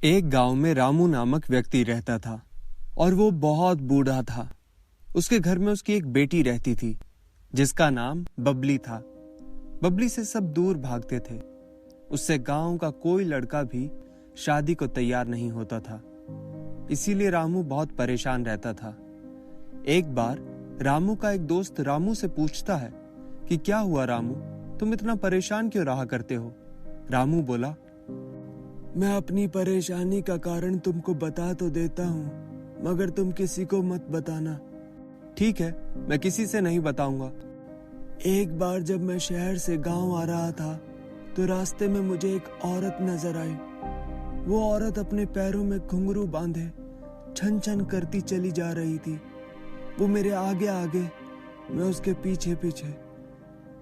एक गांव में रामू नामक व्यक्ति रहता था और वो बहुत बूढ़ा था। उसके घर में उसकी एक बेटी रहती थी जिसका नाम बबली था। बबली से सब दूर भागते थे। उससे गांव का कोई लड़का भी शादी को तैयार नहीं होता था। इसीलिए रामू बहुत परेशान रहता था। एक बार रामू का एक दोस्त रामू से पूछता है कि क्या हुआ रामू, तुम इतना परेशान क्यों रहा करते हो? रामू बोला, मैं अपनी परेशानी का कारण तुमको बता तो देता हूँ, मगर तुम किसी को मत बताना। ठीक है, मैं किसी से नहीं बताऊंगा। एक बार जब मैं शहर से गांव आ रहा था तो रास्ते में मुझे एक औरत नजर आई। वो औरत अपने पैरों में घुंघरू बांधे छन छन करती चली जा रही थी। वो मेरे आगे आगे, मैं उसके पीछे पीछे।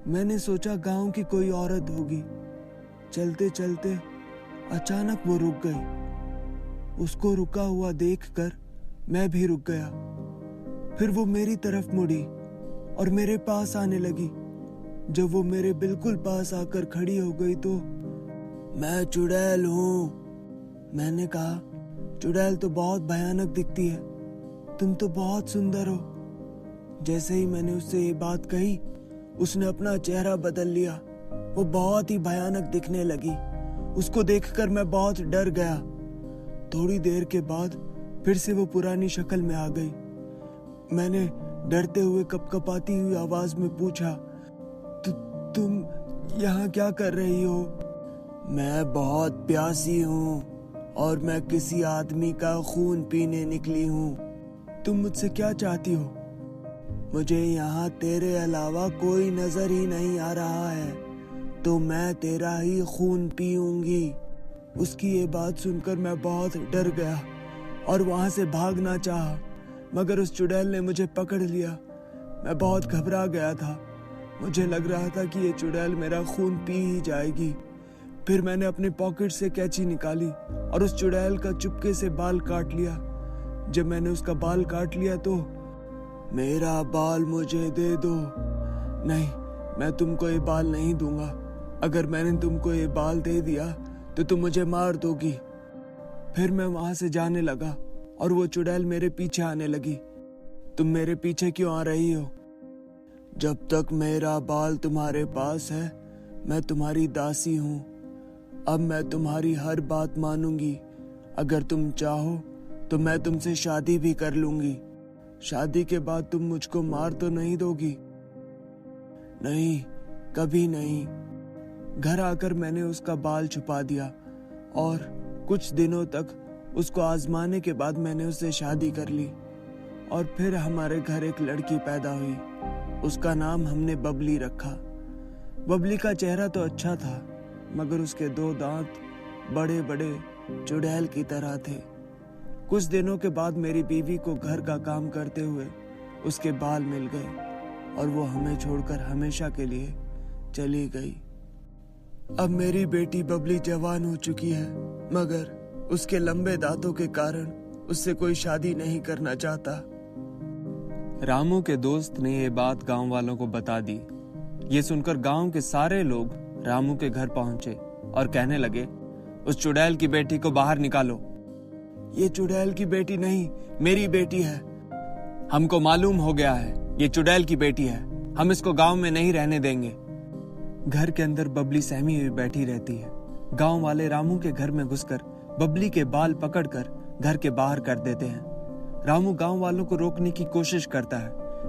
मैंने सोचा गांव की कोई औरत होगी। चलते चलते अचानक वो रुक गई। उसको रुका हुआ देखकर मैं भी रुक गया। फिर वो मेरी तरफ मुड़ी और मेरे पास आने लगी। जब वो मेरे बिल्कुल पास आकर खड़ी हो गई तो, मैं चुड़ैल हूँ। मैंने कहा, चुड़ैल तो बहुत भयानक दिखती है, तुम तो बहुत सुंदर हो। जैसे ही मैंने उससे ये बात कही, उसने अपना चेहरा बदल लिया। वो बहुत ही भयानक दिखने लगी। उसको देखकर मैं बहुत डर गया। थोड़ी देर के बाद फिर से वो पुरानी शक्ल में आ गई। मैंने डरते हुए कपकपाती हुई आवाज में पूछा, तुम यहाँ क्या कर रही हो? मैं बहुत प्यासी हूँ और मैं किसी आदमी का खून पीने निकली हूँ। तुम मुझसे क्या चाहती हो? मुझे यहाँ तेरे अलावा कोई नजर ही नहीं आ रहा है, तो मैं तेरा ही खून पीऊंगी। उसकी ये बात सुनकर मैं बहुत डर गया और वहां से भागना चाहा, मगर उस चुड़ैल ने मुझे पकड़ लिया। मैं बहुत घबरा गया था। मुझे लग रहा था कि ये चुड़ैल मेरा खून पी ही जाएगी। फिर मैंने अपने पॉकेट से कैंची निकाली और उस चुड़ैल का चुपके से बाल काट लिया। जब मैंने उसका बाल काट लिया तो, मेरा बाल मुझे दे दो। नहीं, मैं तुमको ये बाल नहीं दूंगा। अगर मैंने तुमको ये बाल दे दिया तो तुम मुझे मार दोगी। फिर मैं वहां से जाने लगा और वो चुड़ैल मेरे पीछे आने लगी। तुम मेरे पीछे क्यों आ रही हो? जब तक मेरा बाल तुम्हारे पास है, मैं तुम्हारी दासी हूँ। अब मैं तुम्हारी हर बात मानूंगी। अगर तुम चाहो तो मैं तुमसे शादी भी कर लूंगी। शादी के बाद तुम मुझको मार तो नहीं दोगी? नहीं, कभी नहीं। घर आकर मैंने उसका बाल छुपा दिया और कुछ दिनों तक उसको आजमाने के बाद मैंने उससे शादी कर ली। और फिर हमारे घर एक लड़की पैदा हुई। उसका नाम हमने बबली रखा। बबली का चेहरा तो अच्छा था, मगर उसके 2 दांत बड़े बड़े चुड़ैल की तरह थे। कुछ दिनों के बाद मेरी बीवी को घर का काम करते हुए उसके बाल मिल गए और वो हमें छोड़कर हमेशा के लिए चली गई। अब मेरी बेटी बबली जवान हो चुकी है, मगर उसके लंबे दांतों के कारण उससे कोई शादी नहीं करना चाहता। रामू के दोस्त ने ये बात गांव वालों को बता दी। ये सुनकर गांव के सारे लोग रामू के घर पहुंचे और कहने लगे, उस चुड़ैल की बेटी को बाहर निकालो। ये चुड़ैल की बेटी नहीं, मेरी बेटी है। हमको मालूम हो गया है, ये चुड़ैल की बेटी है। हम इसको गांव में नहीं रहने देंगे। घर के अंदर बबली सहमी हुई बैठी रहती है। गांव वाले रामू के घर में घुसकर बबली के बाल पकड़कर घर के बाहर कर देते हैं। रामू गांव वालों को रोकने की कोशिश करता है,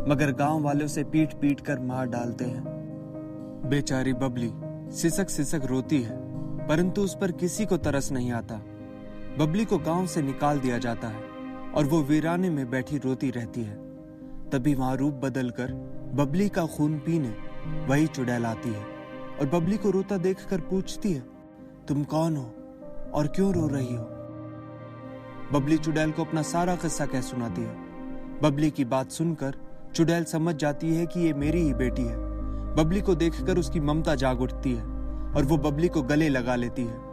मगर गांव वाले उसे पीट पीट कर मार डालते हैं। बेचारी बबली सिसक सिसक रोती है, परंतु उस पर किसी को तरस नहीं आता। बबली को गांव से निकाल दिया जाता है और वो वीराने में बैठी रोती रहती है। तभी वहां रूप बदलकर बबली का खून पीने वही चुड़ैल आती है और बबली को रोता देखकर पूछती है, तुम कौन हो और क्यों रो रही हो? बबली चुड़ैल को अपना सारा किस्सा कह सुनाती है। बबली की बात सुनकर चुड़ैल समझ जाती है कि ये मेरी ही बेटी है। बबली को देखकर उसकी ममता जाग उठती है और वो बबली को गले लगा लेती है।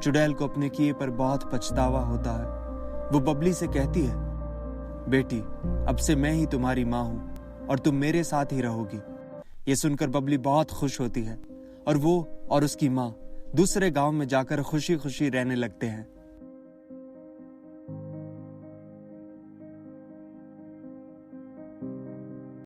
चुड़ैल को अपने किए पर बहुत पछतावा होता है। वो बबली से कहती है, बेटी, अब से मैं ही तुम्हारी माँ हूं और तुम मेरे साथ ही रहोगी। ये सुनकर बबली बहुत खुश होती है और वो और उसकी माँ दूसरे गांव में जाकर खुशी खुशी रहने लगते हैं।